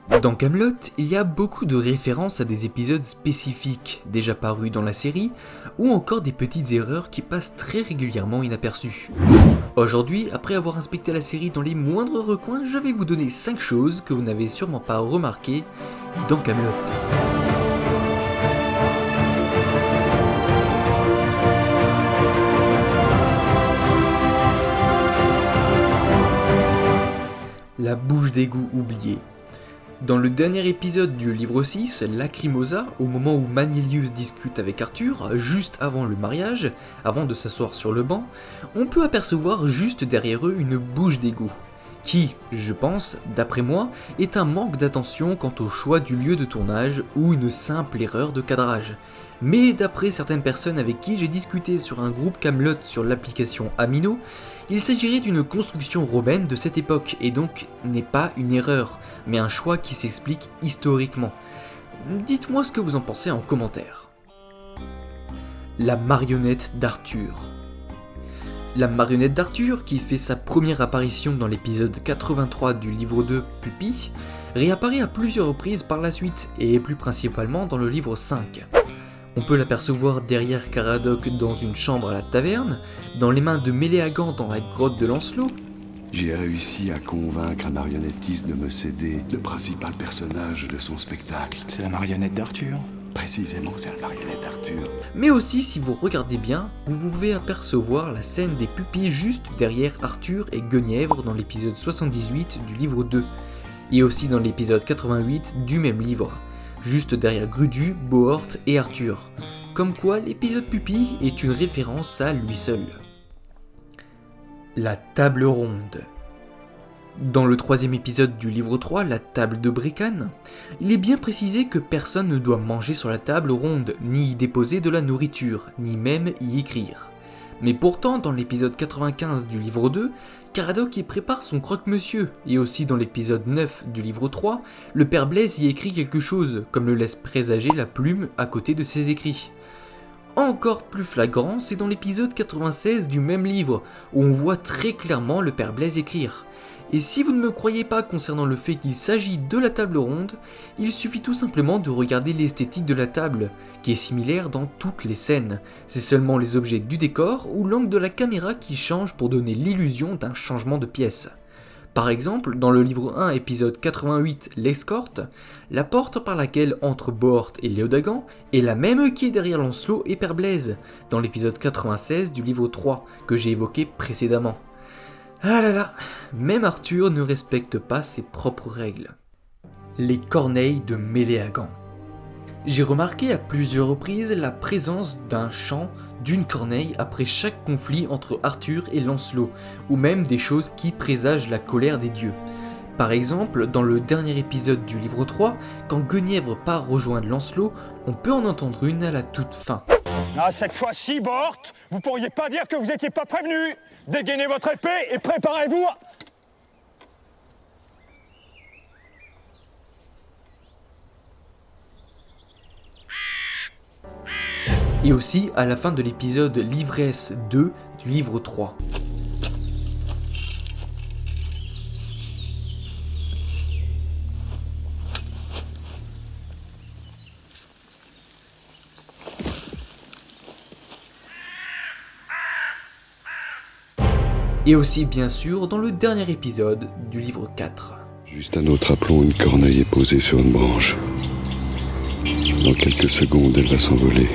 Dans Kaamelott, il y a beaucoup de références à des épisodes spécifiques déjà parus dans la série, ou encore des petites erreurs qui passent très régulièrement inaperçues. Aujourd'hui, après avoir inspecté la série dans les moindres recoins, je vais vous donner 5 choses que vous n'avez sûrement pas remarquées dans Kaamelott. La bouche d'égout oubliée. Dans le dernier épisode du livre 6, Lacrimosa, au moment où Manilius discute avec Arthur, juste avant le mariage, avant de s'asseoir sur le banc, on peut apercevoir juste derrière eux une bouche d'égout, qui, je pense, d'après moi, est un manque d'attention quant au choix du lieu de tournage ou une simple erreur de cadrage. Mais d'après certaines personnes avec qui j'ai discuté sur un groupe Kaamelott sur l'application Amino, il s'agirait d'une construction romaine de cette époque et donc n'est pas une erreur, mais un choix qui s'explique historiquement. Dites-moi ce que vous en pensez en commentaire. La marionnette d'Arthur. La marionnette d'Arthur, qui fait sa première apparition dans l'épisode 83 du livre 2 Pupille, réapparaît à plusieurs reprises par la suite et plus principalement dans le livre 5. On peut l'apercevoir derrière Caradoc dans une chambre à la taverne, dans les mains de Méléagant dans la grotte de Lancelot. J'ai réussi à convaincre un marionnettiste de me céder le principal personnage de son spectacle. C'est la marionnette d'Arthur. Précisément, c'est la marionnette d'Arthur. Mais aussi, si vous regardez bien, vous pouvez apercevoir la scène des pupilles juste derrière Arthur et Guenièvre dans l'épisode 78 du livre 2, et aussi dans l'épisode 88 du même livre, juste derrière Grudu, Bohort et Arthur. Comme quoi, l'épisode Pupille est une référence à lui seul. La table ronde. Dans le troisième épisode du livre 3, la table de Brecane, il est bien précisé que personne ne doit manger sur la table ronde, ni y déposer de la nourriture, ni même y écrire. Mais pourtant, dans l'épisode 95 du livre 2, Caradoc y prépare son croque-monsieur, et aussi dans l'épisode 9 du livre 3, le père Blaise y écrit quelque chose, comme le laisse présager la plume à côté de ses écrits. Encore plus flagrant, c'est dans l'épisode 96 du même livre, où on voit très clairement le père Blaise écrire. Et si vous ne me croyez pas concernant le fait qu'il s'agit de la table ronde, il suffit tout simplement de regarder l'esthétique de la table, qui est similaire dans toutes les scènes. C'est seulement les objets du décor ou l'angle de la caméra qui change pour donner l'illusion d'un changement de pièce. Par exemple, dans le livre 1, épisode 88, l'escorte, la porte par laquelle entrent Bohort et Léodagan est la même qui est derrière Lancelot et Père Blaise, dans l'épisode 96 du livre 3, que j'ai évoqué précédemment. Ah là là, même Arthur ne respecte pas ses propres règles. Les corneilles de Méléagant. J'ai remarqué à plusieurs reprises la présence d'un chant d'une corneille après chaque conflit entre Arthur et Lancelot, ou même des choses qui présagent la colère des dieux. Par exemple, dans le dernier épisode du livre 3, quand Guenièvre part rejoindre Lancelot, on peut en entendre une à la toute fin. Ah, cette fois-ci, Bohort, vous pourriez pas dire que vous étiez pas prévenu. Dégainez votre épée et préparez-vous à... Et aussi à la fin de l'épisode L'ivresse 2 du livre 3. Et aussi bien sûr dans le dernier épisode du livre 4. Juste un autre aplomb, une corneille est posée sur une branche. Dans quelques secondes, elle va s'envoler.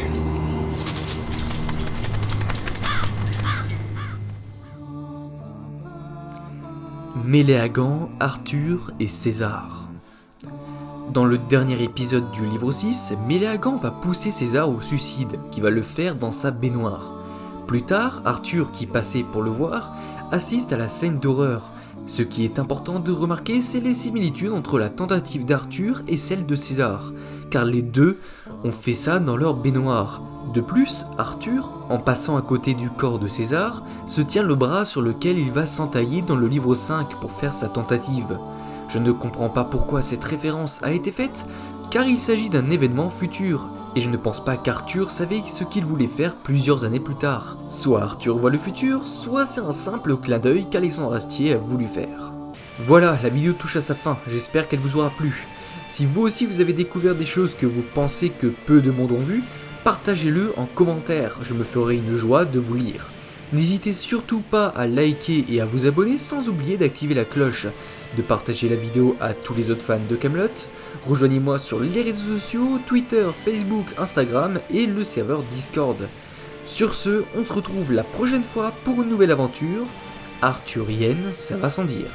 Méléagant, Arthur et César. Dans le dernier épisode du livre 6, Méléagant va pousser César au suicide, qui va le faire dans sa baignoire. Plus tard, Arthur, qui passait pour le voir, assiste à la scène d'horreur. Ce qui est important de remarquer, c'est les similitudes entre la tentative d'Arthur et celle de César, car les deux ont fait ça dans leur baignoire. De plus, Arthur, en passant à côté du corps de César, se tient le bras sur lequel il va s'entailler dans le livre 5 pour faire sa tentative. Je ne comprends pas pourquoi cette référence a été faite, car il s'agit d'un événement futur, et je ne pense pas qu'Arthur savait ce qu'il voulait faire plusieurs années plus tard. Soit Arthur voit le futur, soit c'est un simple clin d'œil qu'Alexandre Astier a voulu faire. Voilà, la vidéo touche à sa fin, j'espère qu'elle vous aura plu. Si vous aussi vous avez découvert des choses que vous pensez que peu de monde ont vu, partagez-le en commentaire, je me ferai une joie de vous lire. N'hésitez surtout pas à liker et à vous abonner sans oublier d'activer la cloche, de partager la vidéo à tous les autres fans de Kaamelott. Rejoignez-moi sur les réseaux sociaux, Twitter, Facebook, Instagram et le serveur Discord. Sur ce, on se retrouve la prochaine fois pour une nouvelle aventure arthurienne, ça va sans dire.